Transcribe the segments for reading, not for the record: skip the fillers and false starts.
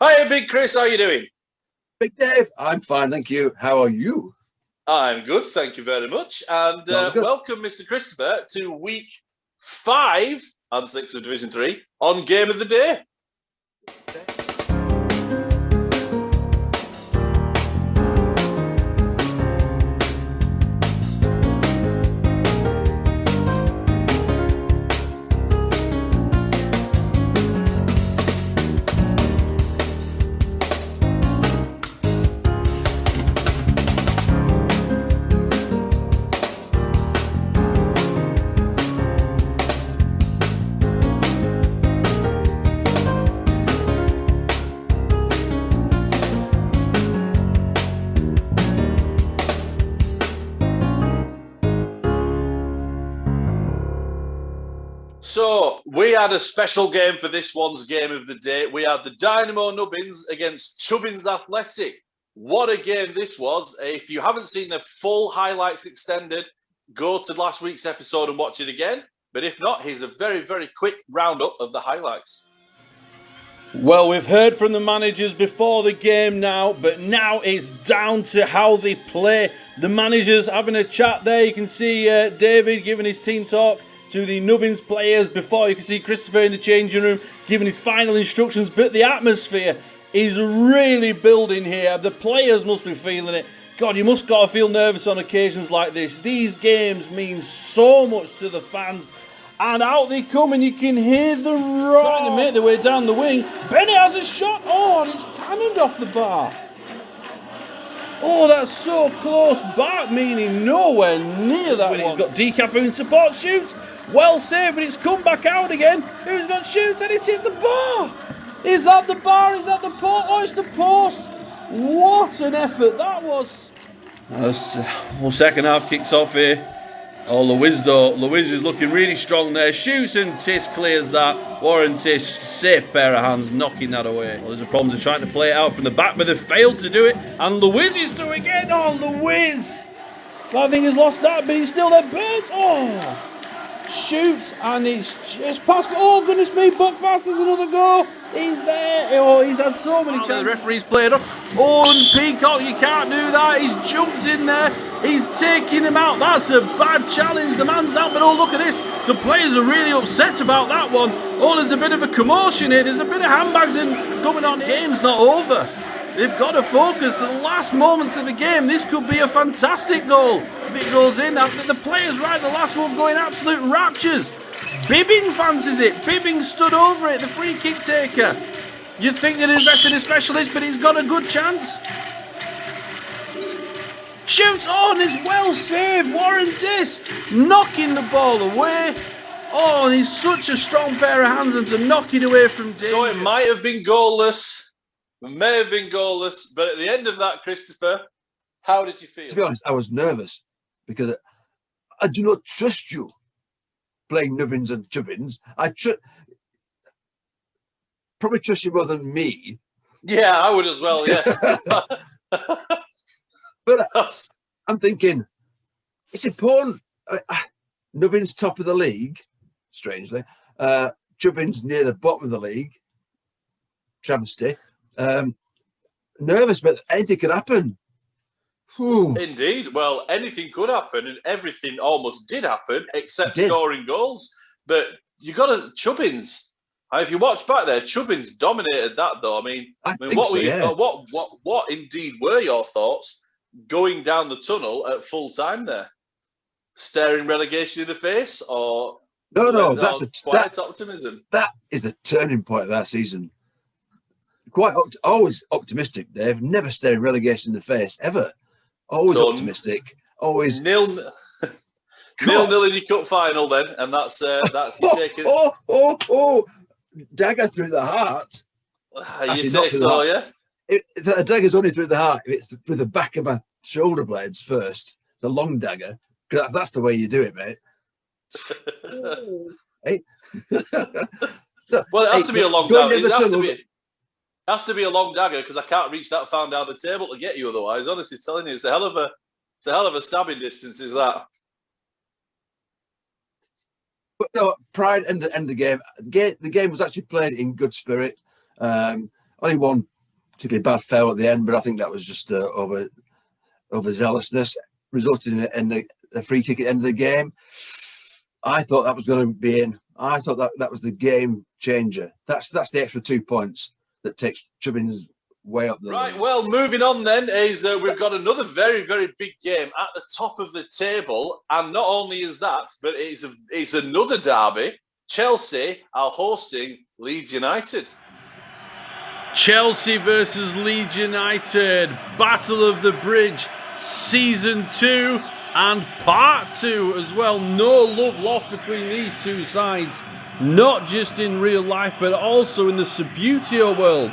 Hi, Big Chris. How are you doing? Big Dave, I'm fine, thank you. How are you? I'm good, thank you very much. And welcome, Mr. Christopher, to week 5 and 6 of Division 3 on Game of the Day. So, we had a special game for this one's Game of the Day. We had the Dynamo Nubbins against Chubbins Athletic. What a game this was. If you haven't seen the full highlights extended, go to last week's episode and watch it again. But if not, here's a very, very quick roundup of the highlights. Well, we've heard from the managers before the game now, but now it's down to how they play. The managers having a chat there. You can see David giving his team talk to the Nubbins players before. You can see Christopher in the changing room giving his final instructions, but the atmosphere is really building here. The players must be feeling it. God, you must gotta feel nervous on occasions like this. These games mean so much to the fans. And out they come, and you can hear the roar. Trying to make their way down the wing. Benny has a shot. Oh, and it's cannoned off the bar. Oh, that's so close. Bark meaning nowhere near that one. He's got Decaf and support shoots. Well saved, but it's come back out again. Who's got shoots? And it's hit the bar. Is that the bar? Is that the post? Oh, it's the post. What an effort that was. Well, second half kicks off here. Oh, Louise though. Louise is looking really strong there. Shoots and Tiss clears that. Warren Tiss, safe pair of hands, knocking that away. Well, there's a problem. They're trying to play it out from the back, but they've failed to do it. And Louise is through again. Oh, Louise. I think he's lost that, but he's still there. Burns. Oh. Shoots, and it's just past. Oh, goodness me. Buckfast has another go. He's there. Oh, he's had so many chances. The referee's played up. Oh, and Peacock, you can't do that. He's jumped in there. He's taking him out. That's a bad challenge. The man's down, but oh, look at this. The players are really upset about that one. Oh, there's a bit of a commotion here. There's a bit of handbags coming on. The game's not over. They've got to focus. The last moments of the game, this could be a fantastic goal. If it goes in, the players right the last one going absolute raptures. Bibbing fancies it. Bibbing stood over it, the free kick taker. You'd think they'd invest in a specialist, but he's got a good chance. Shoots on, is well saved. Warren Tiss knocking the ball away. Oh, and he's such a strong pair of hands, and to knock it away from danger. So it might have been goalless. May have been goalless, but at the end of that, Christopher, how did you feel? To be honest, I was nervous because I do not trust you playing Nubbins and Chubbins. I probably trust you more than me. Yeah, I would as well, yeah. But I'm thinking, it's important. Nubbins top of the league, strangely. Chubbins near the bottom of the league. Travesty. Nervous, but anything could happen. Whew. Indeed. Well, anything could happen, and everything almost did happen, except scoring goals. But you got to Chubbins. If you watch back there, Chubbins dominated that, though. I mean, what indeed were your thoughts going down the tunnel at full time there? Staring relegation in the face, or no? That's optimism. That is the turning point of our season. Quite always optimistic, Dave. Never staring relegation in the face ever. Always optimistic. Always nil in your cup final then, and that's you taking. Dagger through the heart. You take so, yeah. The dagger's only through the heart. If it's through the back of my shoulder blades first. It's a long dagger, because that's the way you do it, mate. Hey. Well, it has to be a long dagger. It has to be a long dagger, because I can't reach that far down the table to get you otherwise. Honestly, telling you, it's a hell of a stabbing distance, is that? But no, pride and the game. The game was actually played in good spirit. Only one particularly bad foul at the end, but I think that was just overzealousness, resulted in a free kick at the end of the game. I thought that was going to be in. I thought that was the game changer. That's the extra 2 points that takes Chubbins way up the Right, league. well, moving on then is we've got another very, very big game at the top of the table. And not only is that, but it's another derby. Chelsea are hosting Leeds United. Chelsea versus Leeds United. Battle of the Bridge, Season 2 and Part 2 as well. No love lost between these two sides. Not just in real life, but also in the Subbuteo world.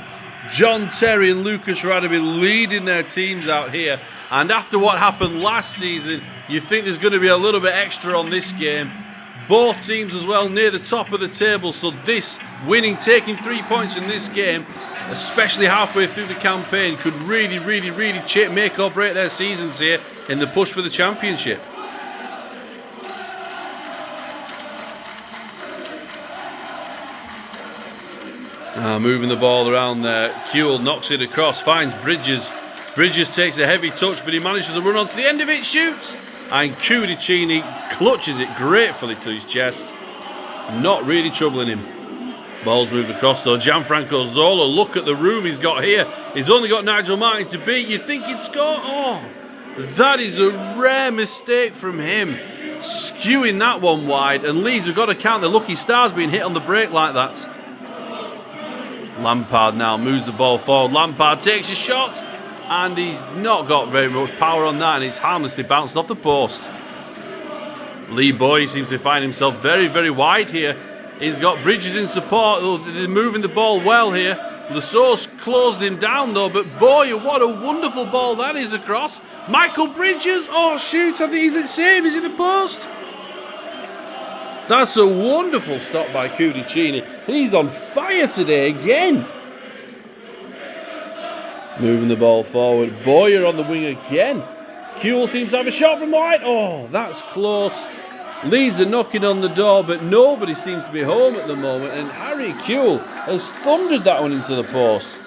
John Terry and Lucas Radaby leading their teams out here. And after what happened last season, you think there's going to be a little bit extra on this game. Both teams as well near the top of the table. So this winning, taking 3 points in this game, especially halfway through the campaign, could really make or break their seasons here in the push for the championship. Moving the ball around there. Kewell knocks it across, finds Bridges. Bridges takes a heavy touch, but he manages to run onto the end of it, shoots. And Cudicini clutches it gratefully to his chest. Not really troubling him. Ball's moved across though. Gianfranco Zola, look at the room he's got here. He's only got Nigel Martin to beat. You think he'd score? Oh, that is a rare mistake from him. Skewing that one wide. And Leeds have got to count their lucky stars being hit on the break like that. Lampard now moves the ball forward. Lampard takes a shot, and he's not got very much power on that, and it's harmlessly bounced off the post. Lee Boy seems to find himself very wide here. He's got Bridges in support. Oh, they're moving the ball well here. Lassource closed him down though, but boy, what a wonderful ball that is across. Michael Bridges, oh shoot, I think he's at save, is it the post? That's a wonderful stop by Cudicini. He's on fire today again. Moving the ball forward. Boyer on the wing again. Kewell seems to have a shot from wide. Oh, that's close. Leeds are knocking on the door, but nobody seems to be home at the moment. And Harry Kewell has thundered that one into the post.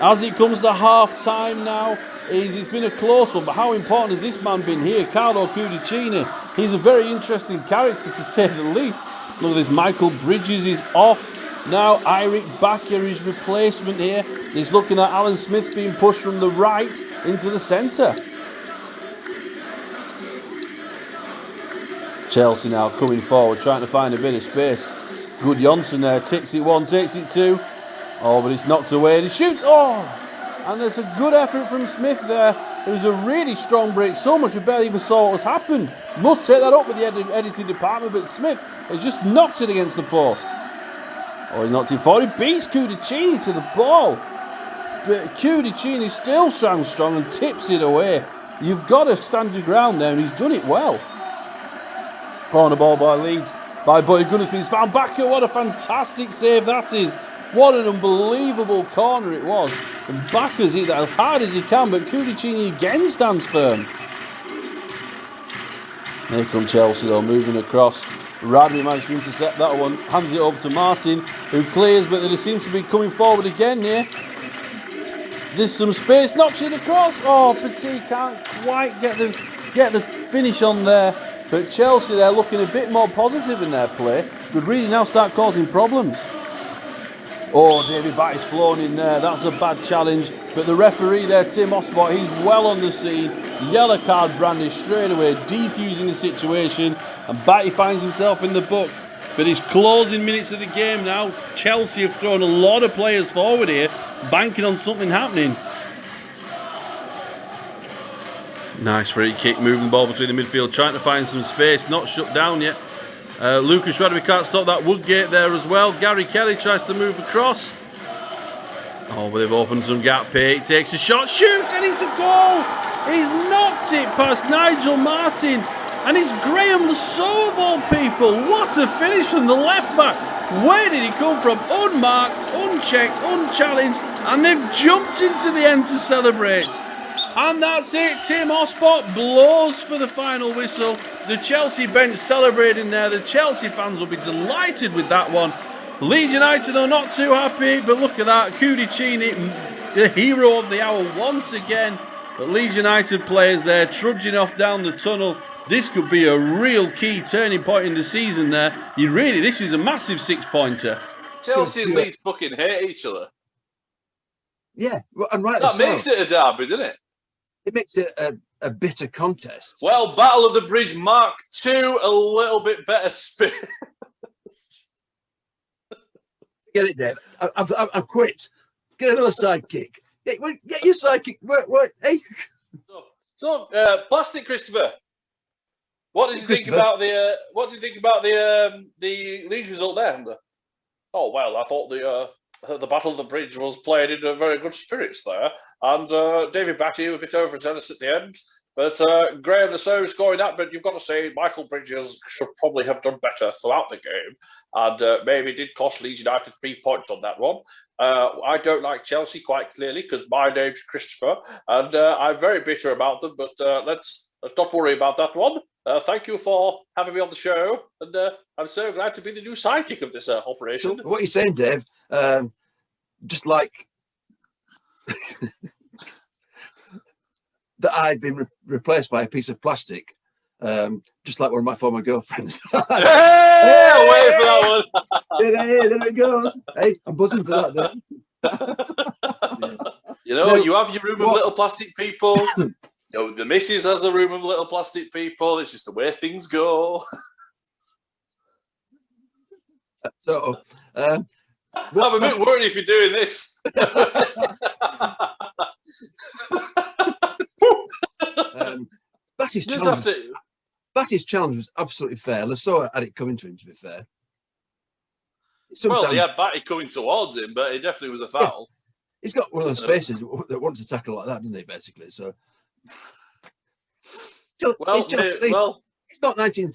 As it comes to half time now, it's been a close one, but how important has this man been here? Carlo Cudicini. He's a very interesting character to say the least. Look at this, Michael Bridges is off. Now Eirik Bakker, his replacement here. He's looking at Alan Smith being pushed from the right into the centre. Chelsea now coming forward, trying to find a bit of space. Good Johnson there, takes it one, takes it two. Oh, but it's knocked away and he shoots. Oh! And there's a good effort from Smith there. It was a really strong break, so much we barely even saw what was happened. Must take that up with the editing department, but Smith has just knocked it against the post. Oh, he's knocked it forward. He beats Cudicini to the ball. But Cudicini still stands strong and tips it away. You've got to stand your ground there, and he's done it well. Corner ball by Leeds. By Boy Gunnarsby. He's found Bakker. What a fantastic save that is. What an unbelievable corner it was. And Bakker's hit that as hard as he can, but Cudicini again stands firm. Here come Chelsea though, moving across. Radley managed to intercept that one. Hands it over to Martin, who clears, but he seems to be coming forward again here. There's some space, knocks it across. Oh, Petit can't quite get the finish on there. But Chelsea, they're looking a bit more positive in their play. Could really now start causing problems. Oh, David Batty's flown in there. That's a bad challenge. But the referee there, Tim Osbot, he's well on the scene. Yellow card brandished straight away, defusing the situation. And Batty finds himself in the book. But it's closing minutes of the game now. Chelsea have thrown a lot of players forward here, banking on something happening. Nice free kick, moving the ball between the midfield, trying to find some space, not shut down yet. Lucas Radaby can't stop that. Woodgate there as well. Gary Kelly tries to move across. Oh, but they've opened some gap here. He takes a shot, shoots, and it's a goal. He's knocked it past Nigel Martin. And it's Graham Lassource of all people. What a finish from the left back. Where did he come from? Unmarked, unchecked, unchallenged. And they've jumped into the end to celebrate. And that's it. Tim Osbot blows for the final whistle. The Chelsea bench celebrating there. The Chelsea fans will be delighted with that one. Leeds United are not too happy, but look at that. Cudicini the hero of the hour once again. But Leeds United players there trudging off down the tunnel. This could be a real key turning point in the season there. This is a massive 6-pointer. Chelsea and Leeds fucking hate each other. Yeah, and right. That makes it a derby, doesn't it? It makes it a bitter contest. Well, Battle of the Bridge Mark II, a little bit better spin. Get it, Dave. I've quit. Get another sidekick. Get your sidekick. What? Hey. So, Plastic Christopher. What did you think about the? What did you think about the Leeds result there? Oh well, I thought the Battle of the Bridge was played in a very good spirits there, and David Batty a bit overzealous at the end. But Graham Lasso scoring that, but you've got to say Michael Bridges should probably have done better throughout the game, and maybe did cost Leeds United 3 points on that one. I don't like Chelsea quite clearly because my name's Christopher, and I'm very bitter about them. But let's not worry about that one. Thank you for having me on the show, and I'm so glad to be the new sidekick of this operation. So what you're saying, Dave? Just like that, I've been replaced by a piece of plastic, just like one of my former girlfriends. Hey, away for that one. Hey, there it goes. Hey, I'm buzzing for that. Yeah. You have your room of little plastic people. The missus has a room of little plastic people. It's just the way things go. So, I'm a bit worried if you're doing this. Batty's challenge was absolutely fair. Lasso had it coming to him, to be fair. Well, he had Batty coming towards him, but it definitely was a foul. Yeah. He's got one of those faces that wants to tackle like that, doesn't he, basically? So, it's not 19.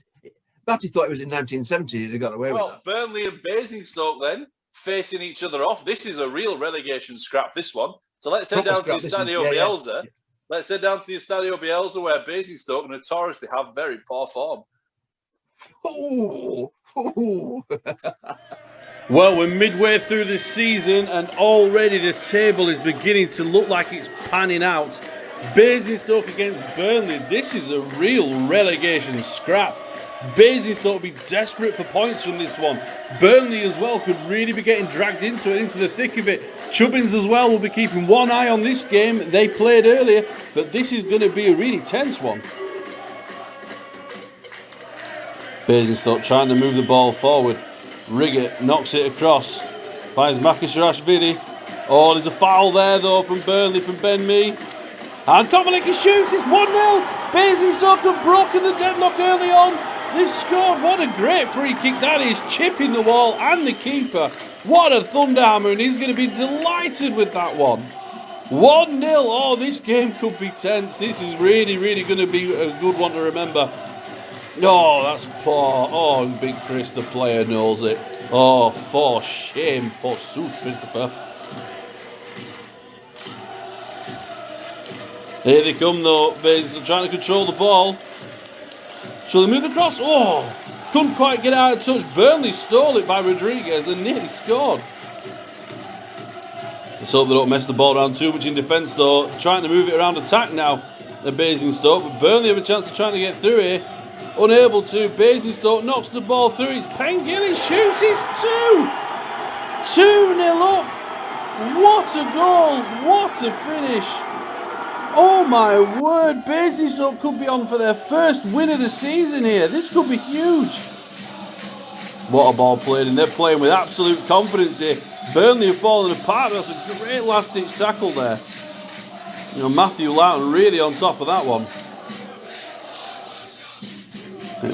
Batty thought it was in 1970 and he got away with that. Burnley and Basingstoke then facing each other off. This is a real relegation scrap, this one. So let's head down to the Estadio Bielsa. Yeah. Let's head down to the Estadio Bielsa, where Basingstoke notoriously have very poor form. Well, we're midway through this season and already the table is beginning to look like it's panning out. Basingstoke against Burnley. This is a real relegation scrap. Basingstoke will be desperate for points from this one. Burnley as well could really be getting dragged into it, into the thick of it. Chubbins as well will be keeping one eye on this game. They played earlier, but this is going to be a really tense one. Basingstoke trying to move the ball forward. Riggett knocks it across. Finds Makashashvili. Oh, there's a foul there though from Burnley, from Ben Mee. And Kovacic shoots, it's 1-0. Basingstoke have broken the deadlock early on. They've scored. What a great free kick that is, chipping the wall and the keeper. What a thunderhammer, and he's going to be delighted with that one. 1-0. Oh, this game could be tense. This is really, really going to be a good one to remember. Oh, that's poor. Oh, Big Chris, the player, knows it. Oh, for shame, forsooth, Christopher. Here they come though. Basingstoke trying to control the ball. Shall they move across? Oh, couldn't quite get out of touch. Burnley stole it by Rodriguez and nearly scored. Let's hope they don't mess the ball around too much in defence though. Trying to move it around attack now at Basingstoke, but Burnley have a chance of trying to get through here. Unable to. Basingstoke knocks the ball through. It's Pengilly shoots. It's 2-0 up. What a goal. What a finish. Oh my word, Basingstoke could be on for their first win of the season here. This could be huge. What a ball played, and they're playing with absolute confidence here. Burnley have fallen apart. That's a great last-ditch tackle there. Matthew Loughton really on top of that one.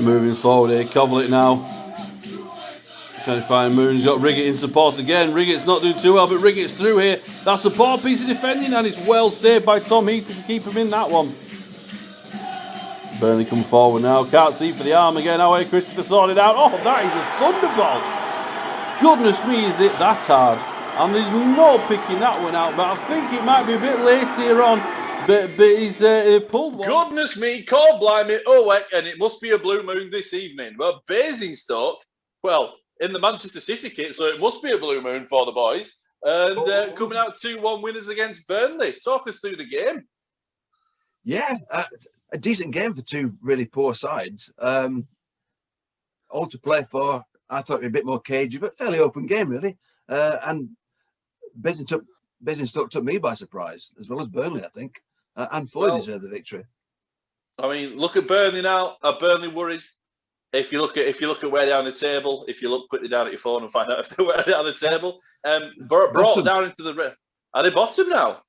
Moving forward here, Kovacic now. Trying to find Moon. He's got Riggett in support again. Riggett's not doing too well, but Riggett's through here. That's a poor piece of defending, and it's well saved by Tom Heaton to keep him in that one. Burnley come forward now. Can't see for the arm again. How Christopher sorted out. Oh, that is a thunderbolt. Goodness me, is it that hard? And there's no picking that one out, but I think it might be a bit late here on. But he's pulled one. Goodness me, call blimey, and it must be a blue moon this evening. Well, Basingstoke, in the Manchester City kit, so it must be a blue moon for the boys. And coming out 2-1 winners against Burnley. Talk us through the game. Yeah, a decent game for two really poor sides. All to play for. I thought it'd be a bit more cagey, but fairly open game, really. And Basingstoke took me by surprise, as well as Burnley, I think. And Fulham deserved the victory. I mean, look at Burnley now. Are Burnley worried? If you look at where they are on the table, if you look quickly down at your phone and find out if they're where they are on the table, brought down into the. Are they bottom now?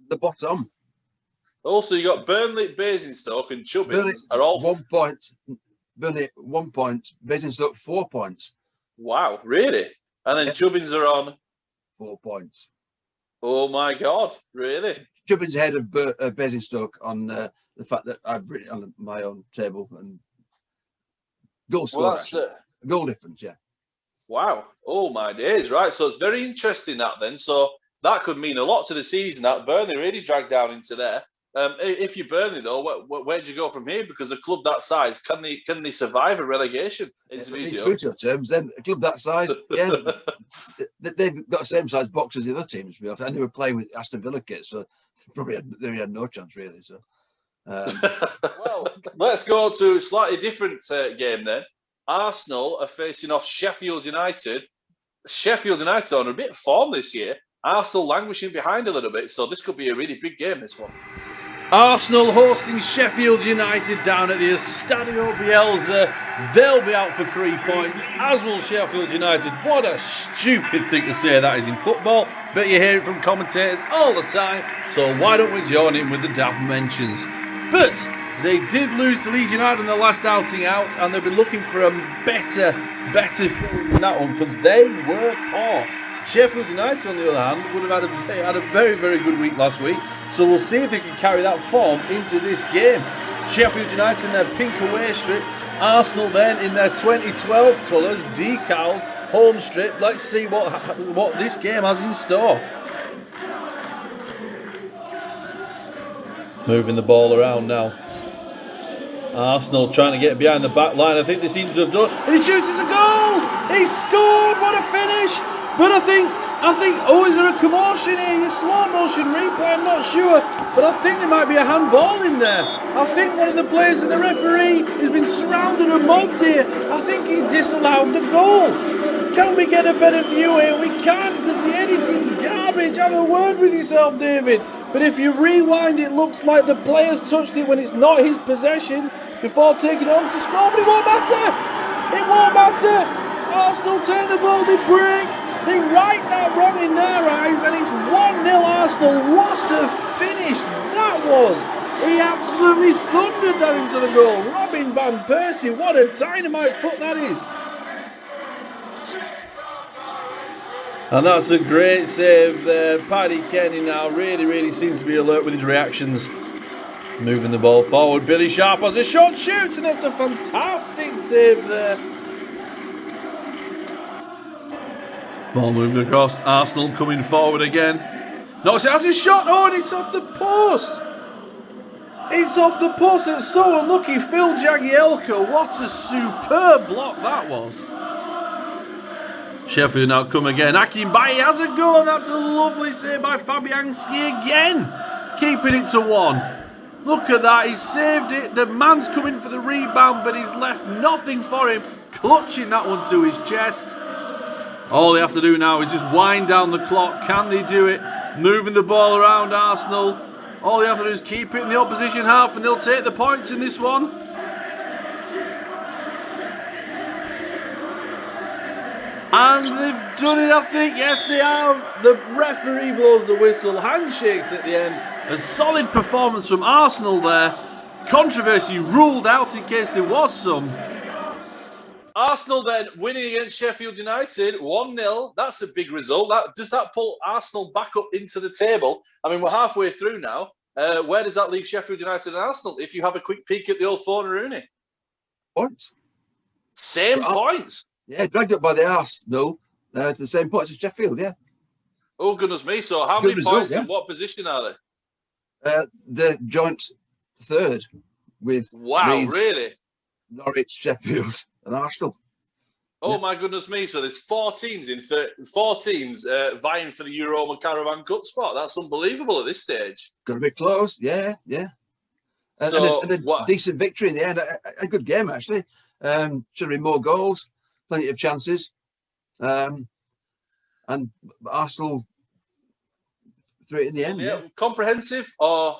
The bottom. Also, you got Burnley, Basingstoke, and Chubbins Burnley, are all 1 point. Burnley 1 point. Basingstoke 4 points. Wow, really? And then Chubbins are on 4 points. Oh my God, really? Chubbins ahead of Basingstoke on the fact that I've written it on my own table and goal score. Goal difference, yeah. Wow. Oh my days, right. So it's very interesting that then. So that could mean a lot to the season that Burnley really dragged down into there. If you're Burnley though, where do you go from here? Because a club that size, can they survive a relegation? In spiritual terms, then a club that size, yeah, they've got the same size box as the other teams, and they were playing with Aston Villa kits, so they had no chance really. So, well, let's go to a slightly different game then. Arsenal are facing off Sheffield United. Sheffield United are on a bit of form this year. Arsenal languishing behind a little bit, so this could be a really big game, this one. Arsenal hosting Sheffield United down at the Estadio Bielsa. They'll be out for 3 points, as will Sheffield United. What a stupid thing to say that is in football, but you hear it from commentators all the time, so why don't we join in with the daft mentions? But they did lose to Leeds United in their last outing out, and they'll be looking for a better feeling in that one, because they were poor. Sheffield United, on the other hand, would have had a very, very good week last week. So we'll see if they can carry that form into this game. Sheffield United in their pink away strip. Arsenal then in their 2012 colours, decal, home strip. Let's see what this game has in store. Moving the ball around now. Arsenal trying to get behind the back line. I think they seem to have done. And he shoots, it's a goal! He scored! What a finish! But I think, is there a commotion here? A slow motion replay, I'm not sure. But I think there might be a handball in there. I think one of the players and the referee has been surrounded and mobbed here. I think he's disallowed the goal. Can we get a better view here? We can't, because the editing's garbage. Have a word with yourself, David. But if you rewind, it looks like the player's touched it when it's not his possession before taking it on to score. But it won't matter. It won't matter. Arsenal take the ball, they break. They right that wrong in their eyes, and it's 1-0 Arsenal. What a finish that was! He absolutely thundered that into the goal. Robin van Persie, what a dynamite foot that is. And that's a great save there. Paddy Kenny now really seems to be alert with his reactions. Moving the ball forward. Billy Sharp has a shot, shoots, and that's a fantastic save there. Ball moved across. Arsenal coming forward again. No, it has his shot. Oh, and it's off the post. It's off the post. It's so unlucky. Phil Jagielka. What a superb block that was. Sheffield now come again. Akinbaye has a goal. That's a lovely save by Fabianski again. Keeping it to 1. Look at that. He's saved it. The man's coming for the rebound, but he's left nothing for him. Clutching that one to his chest. All they have to do now is just wind down the clock. Can they do it? Moving the ball around Arsenal. All they have to do is keep it in the opposition half and they'll take the points in this one. And they've done it, I think. Yes, they have. The referee blows the whistle. Handshakes at the end. A solid performance from Arsenal there. Controversy ruled out in case there was some. Arsenal then winning against Sheffield United 1-0. That's a big result. Does that pull Arsenal back up into the table? I mean, we're halfway through now. Where does that leave Sheffield United and Arsenal? If you have a quick peek at the old phone, Rooney. Points. Same points. Yeah, dragged up by the Arsenal to the same points as Sheffield. Yeah. Oh goodness me! So how many points and what position are they? The joint third with Leeds, really Norwich, Sheffield, and Arsenal. Oh my goodness me! So there's 4 teams vying for the Europa Caravan Cup spot. That's unbelievable at this stage. Got to be close, yeah. So and a decent victory in the end. A good game actually. Should have been more goals, plenty of chances, and Arsenal threw it in the end. Yeah, comprehensive, or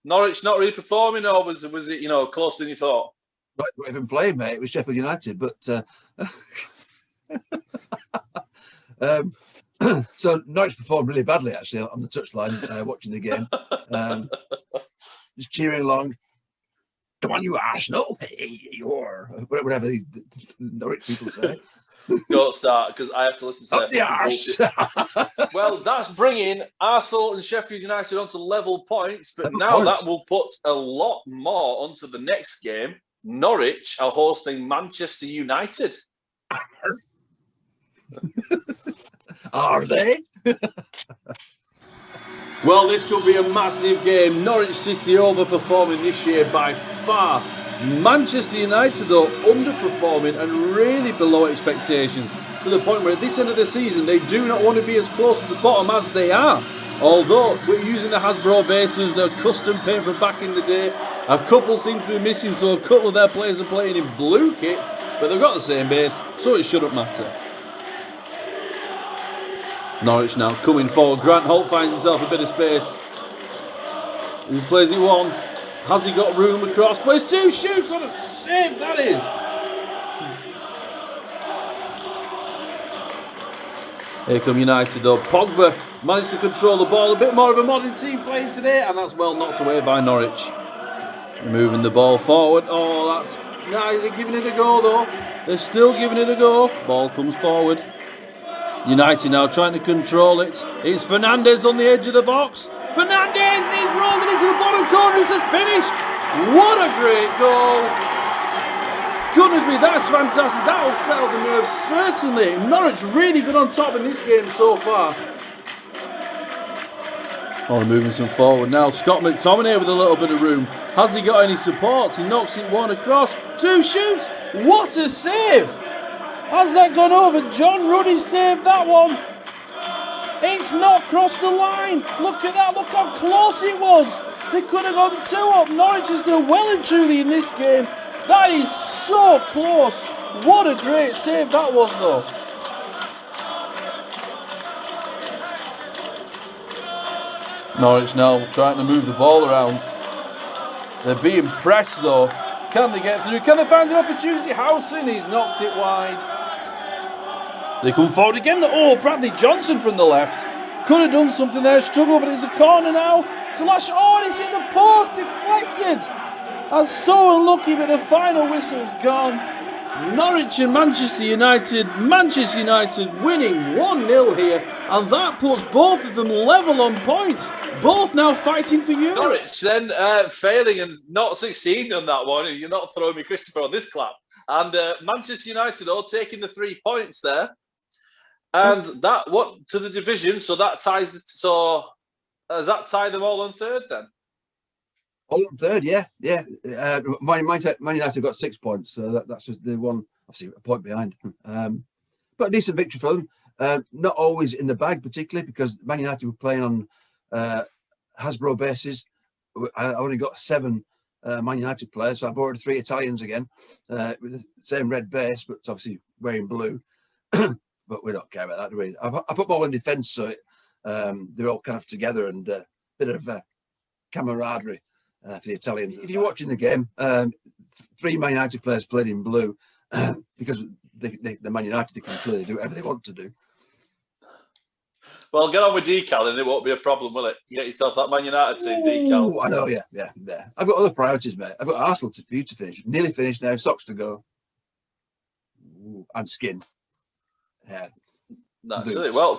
Norwich not really performing, or was it closer than you thought? Not even playing, mate. It was Sheffield United, but so Norwich performed really badly actually on the touchline watching the game. Just cheering along. Come on, you Arsenal! Hey, you're whatever the Norwich people say. Don't start, because I have to listen to that. Well, that's bringing Arsenal and Sheffield United onto level points, but now that will put a lot more onto the next game. Norwich are hosting Manchester United. Are they? Well, this could be a massive game. Norwich City overperforming this year by far. Manchester United, though, underperforming and really below expectations, to the point where at this end of the season they do not want to be as close to the bottom as they are. Although we're using the Hasbro bases, they're custom paint from back in the day. A couple seem to be missing, so a couple of their players are playing in blue kits, but they've got the same base, so it shouldn't matter. Norwich now coming forward. Grant Holt finds himself a bit of space. He plays it one. Has he got room across? Plays 2 shoots. What a save that is. Here come United though. Pogba managed to control the ball. A bit more of a modern team playing today, and that's well knocked away by Norwich. Moving the ball forward. Oh, that's... Nah, they're giving it a go though. They're still giving it a go. Ball comes forward. United now trying to control it. It's Fernandes on the edge of the box. Fernandes is rolling into the bottom corner. It's a finish. What a great goal. Goodness me, that's fantastic. That'll settle the nerves, certainly. Norwich really been on top in this game so far. Oh, moving some forward now. Scott McTominay with a little bit of room. Has he got any support? He knocks it one across. 2 shoots. What a save. Has that gone over? John Ruddy saved that one. It's not crossed the line. Look at that. Look how close it was. They could have gone 2 up. Norwich is still well and truly in this game. That is so close. What a great save that was, though. Norwich now trying to move the ball around. They're being pressed, though. Can they get through? Can they find an opportunity? Howson, he's knocked it wide. They come forward again. Oh, Bradley Johnson from the left. Could have done something there, struggle, but it's a corner now. It's a lash. Oh, and it's in the post, deflected. That's so unlucky, but the final whistle's gone. Norwich and Manchester United. Manchester United winning 1-0 here, and that puts both of them level on points. Both now fighting for Europe. Norwich then failing and not succeeding on that one. You're not throwing me, Christopher, on this clap. And Manchester United, though, taking the 3 points there. And that, what, to the division, so that ties, so does that tie them all on 3rd then? All on 3rd, yeah. Man United got 6 points, so that's just the one, obviously, a point behind. But a decent victory for them. Not always in the bag, particularly, because Man United were playing on Hasbro bases. I only got 7 Man United players, so I borrowed 3 Italians again with the same red base, but it's obviously wearing blue. But we don't care about that, do we? I put them all in defence, so they're all kind of together and a bit of camaraderie for the Italians. If you're watching the game, 3 Man United players played in blue because the Man United can clearly do whatever they want to do. Well, get on with decal and it won't be a problem, will it? You get yourself that Man United team decal. I know, yeah. I've got other priorities, mate. I've got Arsenal for you to finish. Nearly finished now, socks to go. And skin. Yeah. That's it. Well,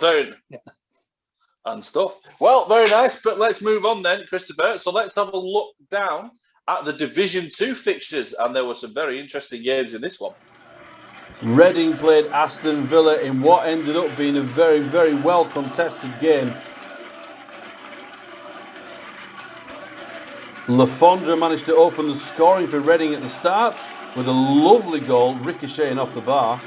and stuff. Well, very nice. But let's move on then, Christopher. So let's have a look down at the Division 2 fixtures. And there were some very interesting games in this one. Reading played Aston Villa in what ended up being a very, very well contested game. Lafondra managed to open the scoring for Reading at the start with a lovely goal ricocheting off the bar.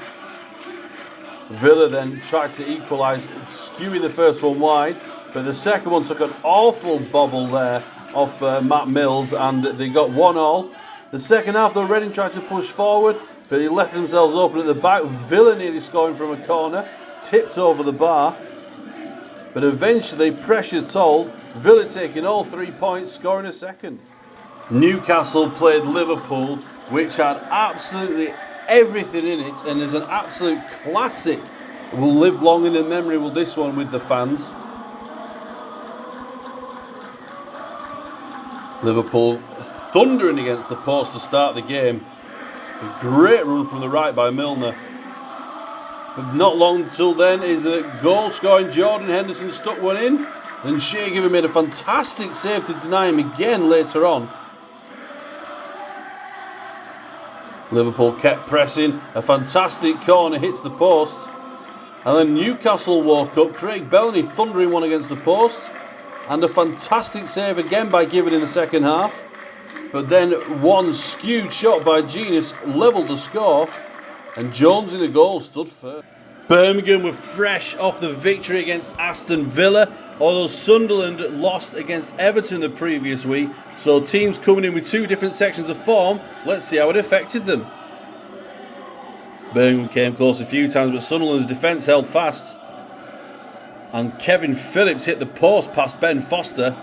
Villa then tried to equalise, skewing the first one wide, but the second one took an awful bobble there off Matt Mills, and they got 1-1. The second half, though, Reading tried to push forward, but they left themselves open at the back. Villa nearly scoring from a corner, tipped over the bar, but eventually pressure told. Villa taking all 3 points, scoring a second. Newcastle played Liverpool, which had absolutely everything in it, and is an absolute classic. Will live long in the memory, will this one, with the fans. Liverpool thundering against the post to start the game. A great run from the right by Milner. But not long until then is a goal scoring Jordan Henderson stuck one in. And Shea Given made a fantastic save to deny him again later on. Liverpool kept pressing. A fantastic corner hits the post. And then Newcastle woke up. Craig Bellamy thundering one against the post. And a fantastic save again by Given in the second half. But then one skewed shot by Genius levelled the score. And Jones in the goal stood firm. Birmingham were fresh off the victory against Aston Villa, although Sunderland lost against Everton the previous week. So teams coming in with two different sections of form. Let's see how it affected them. Birmingham came close a few times, but Sunderland's defence held fast. And Kevin Phillips hit the post past Ben Foster.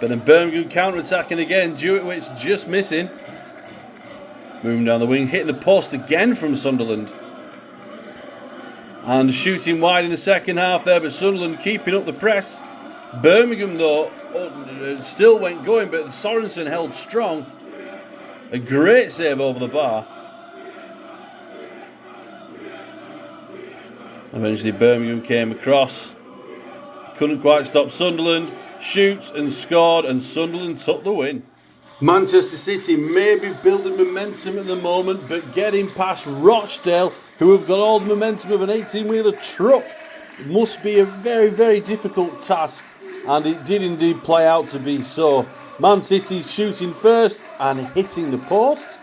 But then Birmingham counter-attacking again. Jurewicz just missing. Moving down the wing, hitting the post again from Sunderland. And shooting wide in the second half there, but Sunderland keeping up the press. Birmingham, though, still went going, but Sorensen held strong. A great save over the bar. Eventually Birmingham came across. Couldn't quite stop Sunderland. Shoots and scored, and Sunderland took the win. Manchester City may be building momentum at the moment, but getting past Rochdale, who have got all the momentum of an 18-wheeler truck, must be a very, very difficult task. And it did indeed play out to be so. Man City shooting first and hitting the post.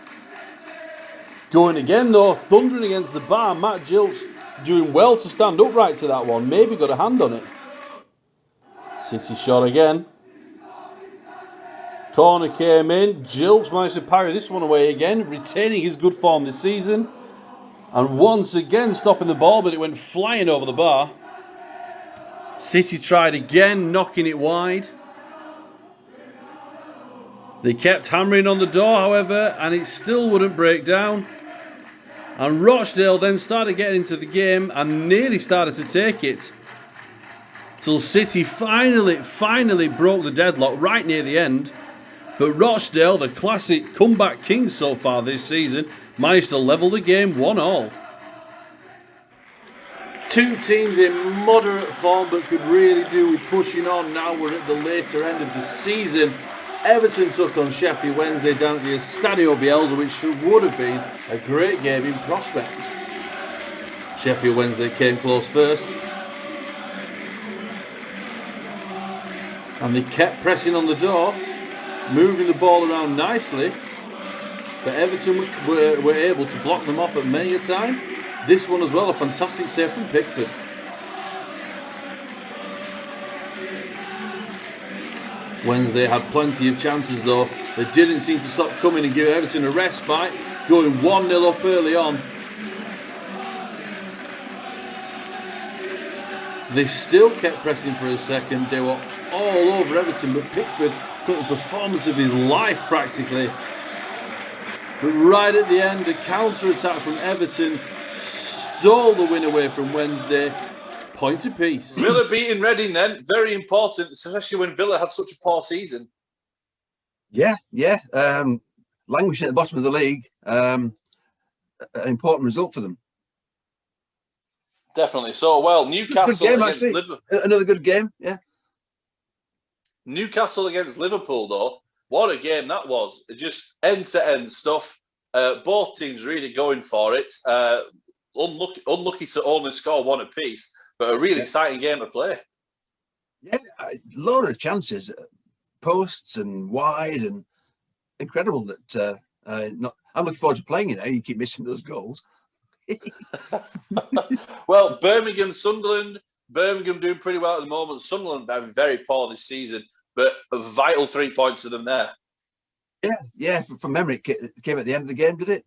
Going again though, thundering against the bar. Matt Gilks doing well to stand upright to that one. Maybe got a hand on it. City shot again. Corner came in. Gilks managed to parry this one away again, retaining his good form this season. And once again stopping the ball, but it went flying over the bar. City tried again, knocking it wide. They kept hammering on the door, however, and it still wouldn't break down. And Rochdale then started getting into the game and nearly started to take it. Till City finally broke the deadlock right near the end. But Rochdale, the classic comeback kings so far this season, managed to level the game 1-1. Two teams in moderate form but could really do with pushing on. Now we're at the later end of the season. Everton took on Sheffield Wednesday down at the Estadio Bielsa, which would have been a great game in prospect. Sheffield Wednesday came close first. And they kept pressing on the door, moving the ball around nicely. But Everton were able to block them off at many a time. This one as well, a fantastic save from Pickford. Wednesday had plenty of chances though. They didn't seem to stop coming and give Everton a respite, going 1-0 up early on. They still kept pressing for a second. They were all over Everton, but Pickford got the performance of his life practically. But right at the end, a counter-attack from Everton stole the win away from Wednesday. Point apiece. Villa beating Reading then, very important, especially when Villa had such a poor season. Yeah. Languishing at the bottom of the league. An important result for them. Definitely so. Well, Newcastle against Liverpool. Another good game, yeah. Newcastle against Liverpool, though. What a game that was. Just end-to-end stuff. Both teams really going for it. Unlucky to only score one apiece, but a really exciting game to play. Yeah, a lot of chances. Posts and wide, and incredible that I'm looking forward to playing, you keep missing those goals. Well, Birmingham, Sunderland. Birmingham doing pretty well at the moment. Sunderland are very poor this season, but a vital 3 points to them there. Yeah. From memory, it came at the end of the game, did it?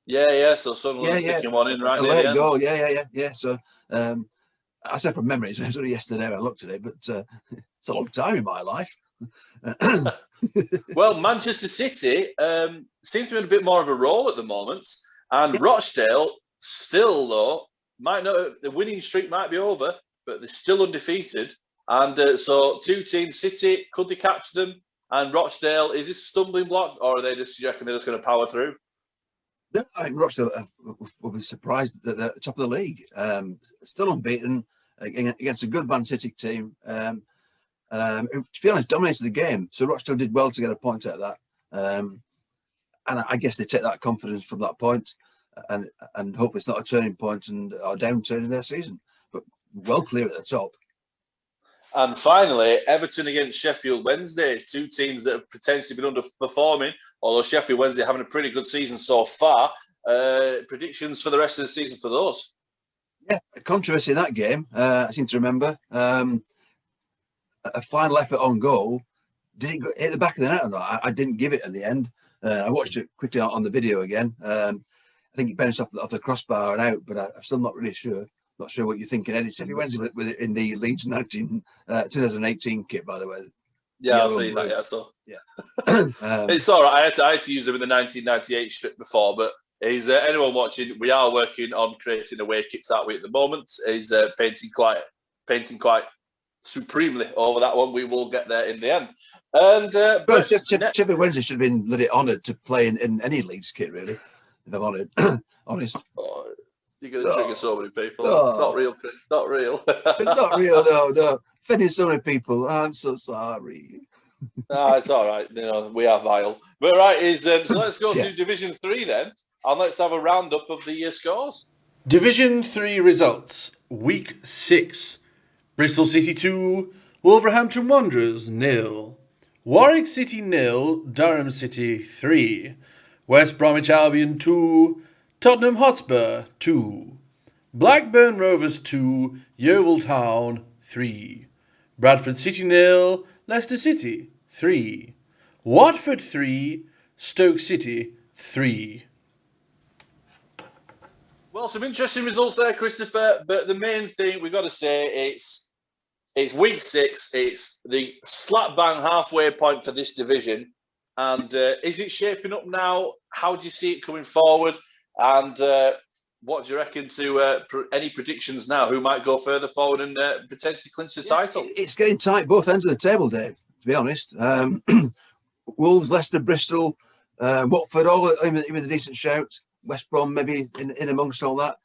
Yeah. So Sunderland sticking one in right near the end. Goal. Yeah. So I said from memory, it was only yesterday I looked at it, but it's a long time in my life. Well, Manchester City seems to be in a bit more of a role at the moment, and Rochdale still, though, might not. The winning streak might be over, but they're still undefeated. And so, two teams, City, could they catch them? And Rochdale, is this a stumbling block, or are they just, you reckon they're just going to power through? No, I think Rochdale will be surprised that they're at the top of the league. Still unbeaten against a good Man City team. Who, to be honest, dominated the game. So Rochdale did well to get a point out of that. And I guess they take that confidence from that point, and hope it's not a turning point and a downturn in their season. But well clear at the top. And finally, Everton against Sheffield Wednesday. Two teams that have potentially been underperforming, although Sheffield Wednesday having a pretty good season so far. Predictions for the rest of the season for those? Yeah, a controversy in that game. I seem to remember a final effort on goal. Did it hit the back of the net or not? I didn't give it in the end. I watched it quickly on the video again. I think it bounced off the crossbar and out, but I'm still not really sure. Not sure what you're thinking, Eddie. Sheffield Wednesday with it in the Leeds 2018 kit, by the way. Yeah, I've seen that. Yeah, so yeah, it's all right. I had to use them in the 1998 strip before, but is anyone watching? We are working on creating away kits that way at the moment. Is painting quite supremely over that one. We will get there in the end. And but Sheffield Wednesday should have been let it honoured to play in any Leeds kit, really. If I'm honest. Oh, you're going to trigger so many people. No. It's not real, Chris. Not real. It's not real. No. Offending so many people. I'm so sorry. No, it's all right. You know, we are vile. But right, so let's go to Division 3 then, and let's have a roundup of the scores. Division 3 results. Week 6. Bristol City 2, Wolverhampton Wanderers 0. Warwick City 0, Durham City 3. West Bromwich Albion 2, Tottenham Hotspur 2. Blackburn Rovers 2, Yeovil Town 3. Bradford City 0, Leicester City 3. Watford 3, Stoke City 3. Well, some interesting results there, Christopher. But the main thing we've got to say, it's week 6. It's the slap bang halfway point for this division. And is it shaping up now? How do you see it coming forward? And what do you reckon to any predictions now? Who might go further forward and potentially clinch the title? It's getting tight both ends of the table, Dave, to be honest. Wolves, Leicester, Bristol, Watford, all even a decent shout. West Brom maybe in amongst all that.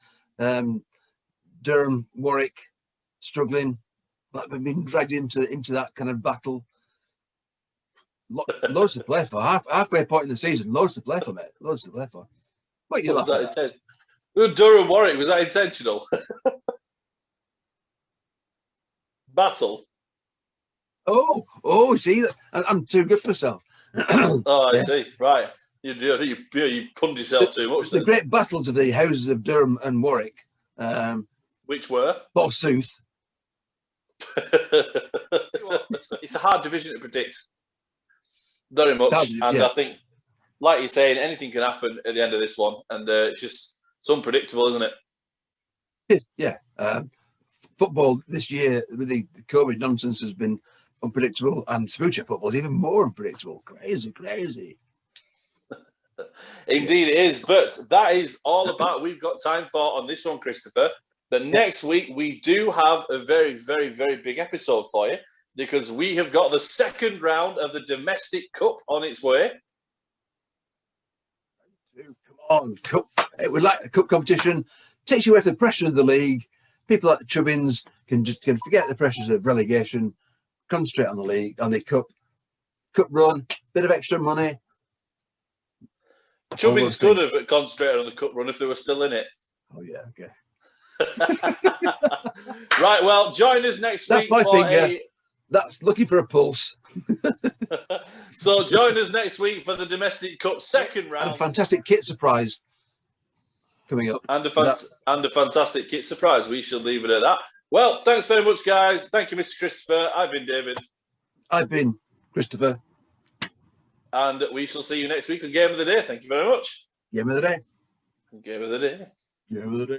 Durham, Warwick, struggling. Blackburn being dragged into that kind of battle. Loads to play for. Halfway point in the season, loads to play for, mate. Loads to play for. What you laughing at? Durham, Warwick, was that intentional? Battle. Oh, see, I'm too good for myself. I see. Right. You punned yourself too much. The great battles of the houses of Durham and Warwick. Which were? Forsooth. It's a hard division to predict. Very much. I think, like you're saying, anything can happen at the end of this one. And it's unpredictable, isn't it? Yeah. Football this year with the COVID nonsense has been unpredictable, and future football is even more unpredictable. Crazy. Indeed it is, but that is all about we've got time for on this one, Christopher. But next week we do have a very, very, very big episode for you, because we have got the second round of the Domestic Cup on its way. Come on, Cup. We like the Cup competition. Takes you away from the pressure of the league. People like the Chubbins can forget the pressures of relegation, concentrate on the league, on the Cup run, bit of extra money. Chubbins could have concentrated on the Cup run if they were still in it. Oh, yeah, okay. Right, well, join us next week. That's my finger. That's looking for a pulse. So join us next week for the Domestic Cup second round. And a fantastic kit surprise. coming up. And a fantastic kit surprise. We shall leave it at that. Well, thanks very much, guys. Thank you, Mr. Christopher. I've been David. I've been Christopher. And we shall see you next week on Game of the Day. Thank you very much. Game of the day. Game of the Day. Game of the day.